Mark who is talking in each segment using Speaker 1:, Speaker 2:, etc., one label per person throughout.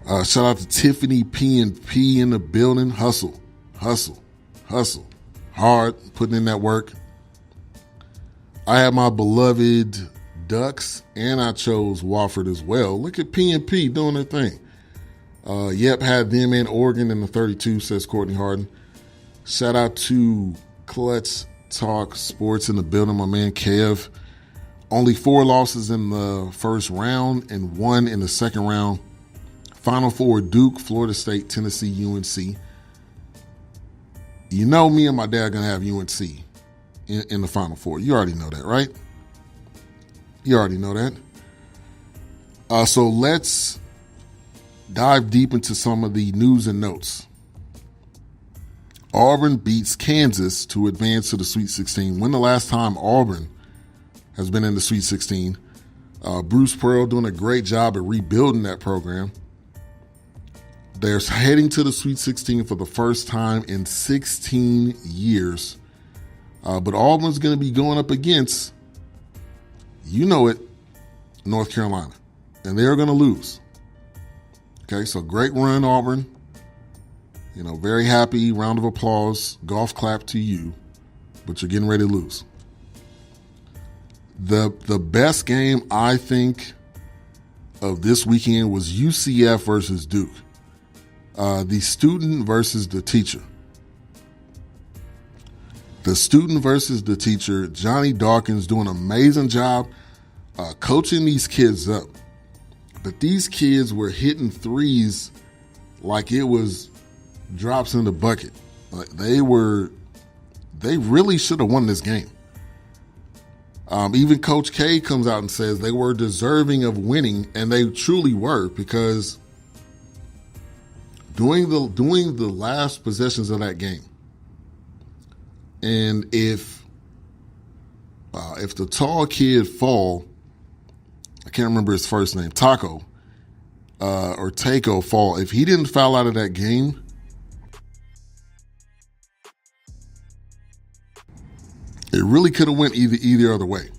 Speaker 1: Shout out to Tiffany P&P in the building. Hustle, hustle, hustle. Hard, putting in that work. I had my beloved Ducks, and I chose Wofford as well. Look at P&P doing their thing. Yep, had them in Oregon in the 32, says Courtney Harden. Shout out to Clutch Talk Sports in the building, my man Kev. Only 4 losses in the first round and 1 in the second round. Final Four: Duke, Florida State, Tennessee, UNC. You know me and my dad are going to have UNC in the Final Four. You already know that, right? You already know that. So let's dive deep into some of the news and notes. Auburn beats Kansas to advance to the Sweet 16. When the last time Auburn has been in the Sweet 16? Bruce Pearl doing a great job at rebuilding that program. They're heading to the Sweet 16 for the first time in 16 years. But Auburn's going to be going up against, you know it, North Carolina. And they're going to lose. Okay, so great run, Auburn. You know, very happy, round of applause, golf clap to you. But you're getting ready to lose. The best game, I think, of this weekend was UCF versus Duke. The student versus the teacher. The student versus the teacher. Johnny Dawkins doing an amazing job coaching these kids up. But these kids were hitting threes like it was drops in the bucket. Like they really should have won this game. Even Coach K comes out and says they were deserving of winning, and they truly were, because during the last possessions of that game, and if the tall kid Fall, I can't remember his first name, Taco or Taco Fall, if he didn't foul out of that game, it really could have went either other way.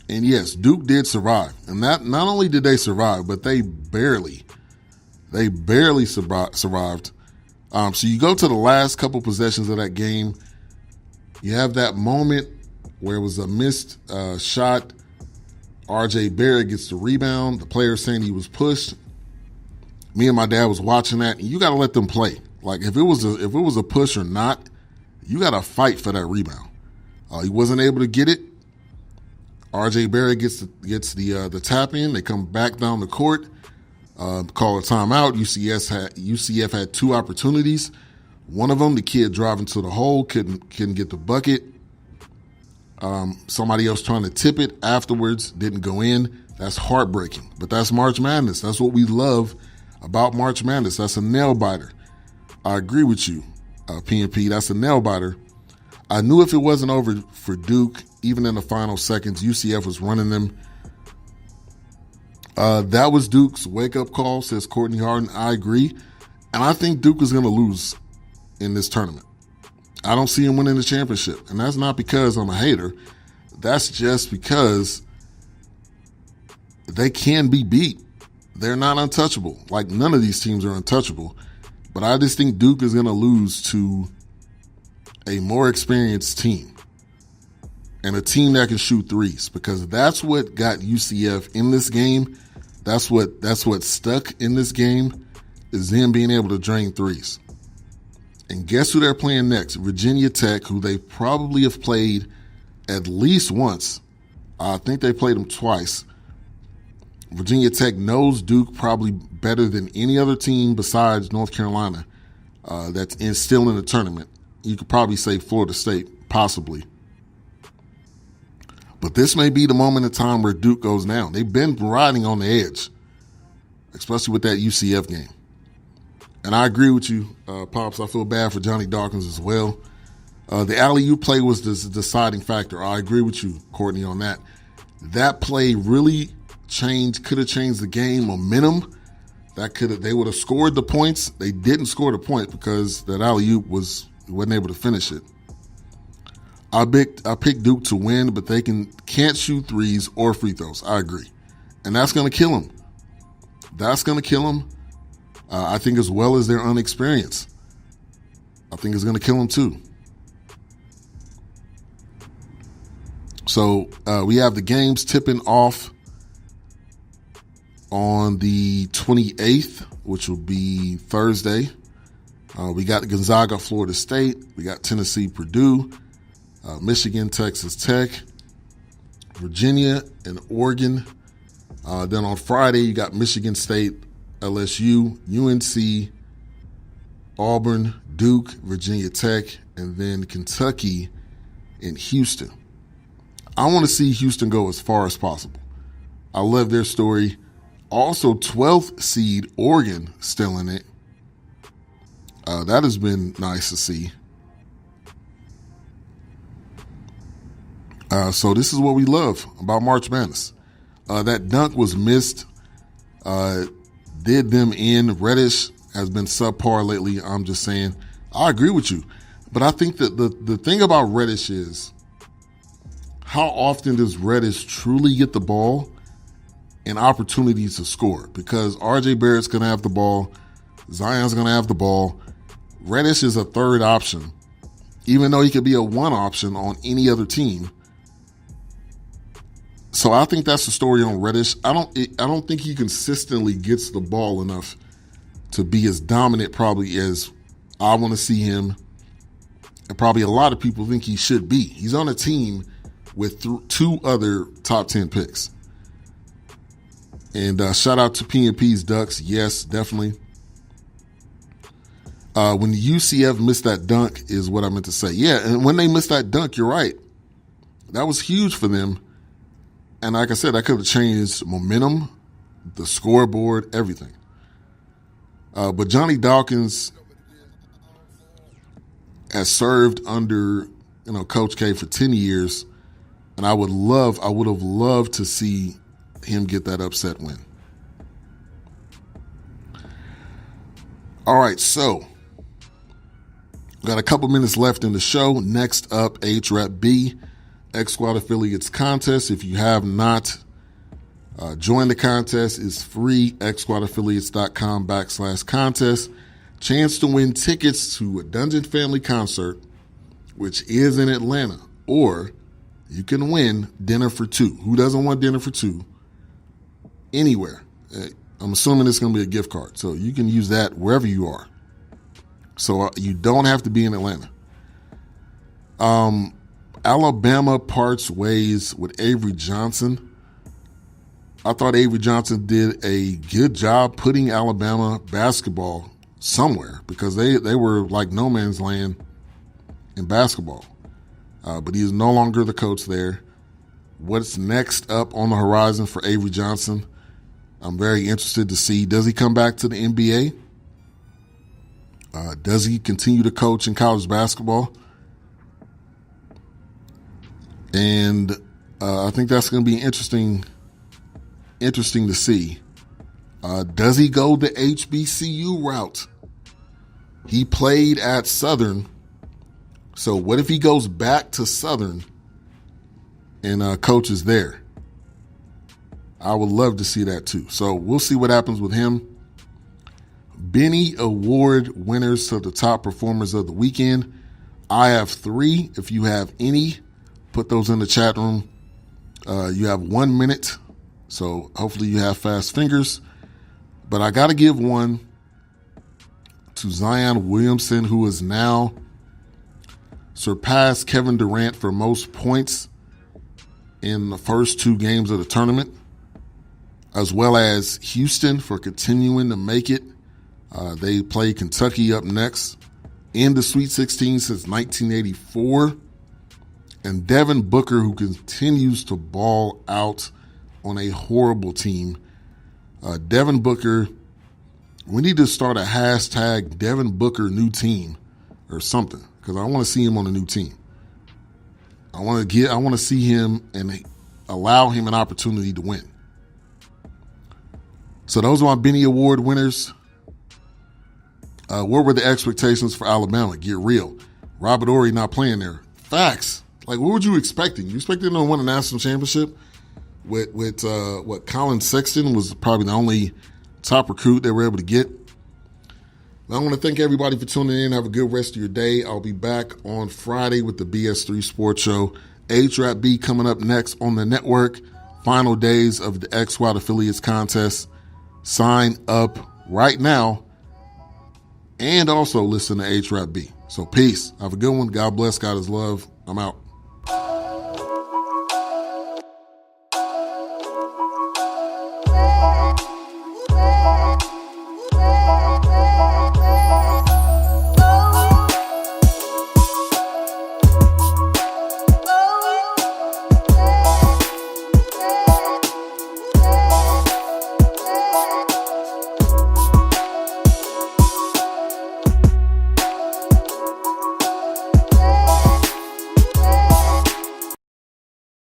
Speaker 1: And yes, Duke did survive. And that not only did they survive, but they barely survived. So you go to the last couple possessions of that game. You have that moment where it was a missed shot. RJ Barrett gets the rebound. The player saying he was pushed. Me and my dad was watching that. And you got to let them play. Like if it was a push or not, you got to fight for that rebound. He wasn't able to get it. RJ Barrett gets the tap in. They come back down the court. Call a timeout. UCF had 2 opportunities. One of them, the kid driving to the hole, couldn't get the bucket. Somebody else trying to tip it afterwards, didn't go in. That's heartbreaking. But that's March Madness. That's what we love about March Madness. That's a nail biter. I agree with you, P&P. That's a nail biter. I knew if it wasn't over for Duke, even in the final seconds, UCF was running them. That was Duke's wake-up call, says Courtney Harden. I agree. And I think Duke is going to lose in this tournament. I don't see him winning the championship. And that's not because I'm a hater. That's just because they can be beat. They're not untouchable. Like, none of these teams are untouchable. But I just think Duke is going to lose to a more experienced team and a team that can shoot threes, because that's what got UCF in this game. That's what stuck in this game, is them being able to drain threes. And guess who they're playing next? Virginia Tech, who they probably have played at least once. I think they played them twice. Virginia Tech knows Duke probably better than any other team besides North Carolina that's still in the tournament. You could probably say Florida State, possibly. But this may be the moment in time where Duke goes down. They've been riding on the edge, especially with that UCF game. And I agree with you, Pops. I feel bad for Johnny Dawkins as well. The alley-oop play was the deciding factor. I agree with you, Courtney, on that. That play really could have changed the game momentum. They would have scored the points. They didn't score the point because that alley-oop wasn't able to finish it. I picked Duke to win, but they can't shoot threes or free throws. I agree. And that's going to kill them. That's going to kill them. I think as well as their inexperience. I think it's going to kill them too. So we have the games tipping off on the 28th, which will be Thursday. We got Gonzaga, Florida State. We got Tennessee, Purdue, Michigan, Texas Tech, Virginia, and Oregon. Then on Friday, you got Michigan State, LSU, UNC, Auburn, Duke, Virginia Tech, and then Kentucky and Houston. I want to see Houston go as far as possible. I love their story. Also, 12th seed Oregon still in it. That has been nice to see. So this is what we love about March Madness. That dunk was missed. Did them in. Reddish has been subpar lately. I'm just saying. I agree with you. But I think that the thing about Reddish is, how often does Reddish truly get the ball and opportunities to score? Because RJ Barrett's going to have the ball. Zion's going to have the ball. Reddish is a third option, even though he could be a one option on any other team. So I think that's the story on Reddish. I don't think he consistently gets the ball enough to be as dominant probably as I want to see him, and probably a lot of people think he should be. He's on a team with two other top 10 picks. And shout out to P&P's Ducks. Yes, definitely. When the UCF missed that dunk is what I meant to say. Yeah, and when they missed that dunk, you're right. That was huge for them. And like I said, that could have changed momentum, the scoreboard, everything. But Johnny Dawkins has served under, Coach K for 10 years. And I would have loved to see him get that upset win. All right, so got a couple minutes left in the show. Next up, HREP-B, X Squad Affiliates contest. If you have not joined the contest, it's free, xsquadaffiliates.com/contest. Chance to win tickets to a Dungeon Family concert, which is in Atlanta, or you can win dinner for two. Who doesn't want dinner for two? Anywhere. I'm assuming it's going to be a gift card, so you can use that wherever you are. So you don't have to be in Atlanta. Alabama parts ways with Avery Johnson. I thought Avery Johnson did a good job putting Alabama basketball somewhere, because they were like no man's land in basketball. But he is no longer the coach there. What's next up on the horizon for Avery Johnson? I'm very interested to see. Does he come back to the NBA? Does he continue to coach in college basketball? And I think that's going to be interesting to see. Does he go the HBCU route? He played at Southern. So what if he goes back to Southern and coaches there? I would love to see that too. So we'll see what happens with him. Benny Award winners of the top performers of the weekend. I have 3. If you have any, put those in the chat room. You have 1 minute, so hopefully you have fast fingers. But I got to give one to Zion Williamson, who has now surpassed Kevin Durant for most points in the first 2 games of the tournament, as well as Houston for continuing to make it. They play Kentucky up next in the Sweet 16 since 1984. And Devin Booker, who continues to ball out on a horrible team. Devin Booker, we need to start a hashtag Devin Booker new team or something, because I want to see him on a new team. I want to see him and allow him an opportunity to win. So those are my Benny Award winners. What were the expectations for Alabama? Get real. Robert Horry not playing there. Facts. Like, what were you expecting? You expected them to win a national championship with Colin Sexton was probably the only top recruit they were able to get. I want to thank everybody for tuning in. Have a good rest of your day. I'll be back on Friday with the BS3 Sports Show. A-Trap B coming up next on the network. Final days of the X-Wild Affiliates contest. Sign up right now and also listen to A-Trap B. So peace. Have a good one. God bless. God is love. I'm out.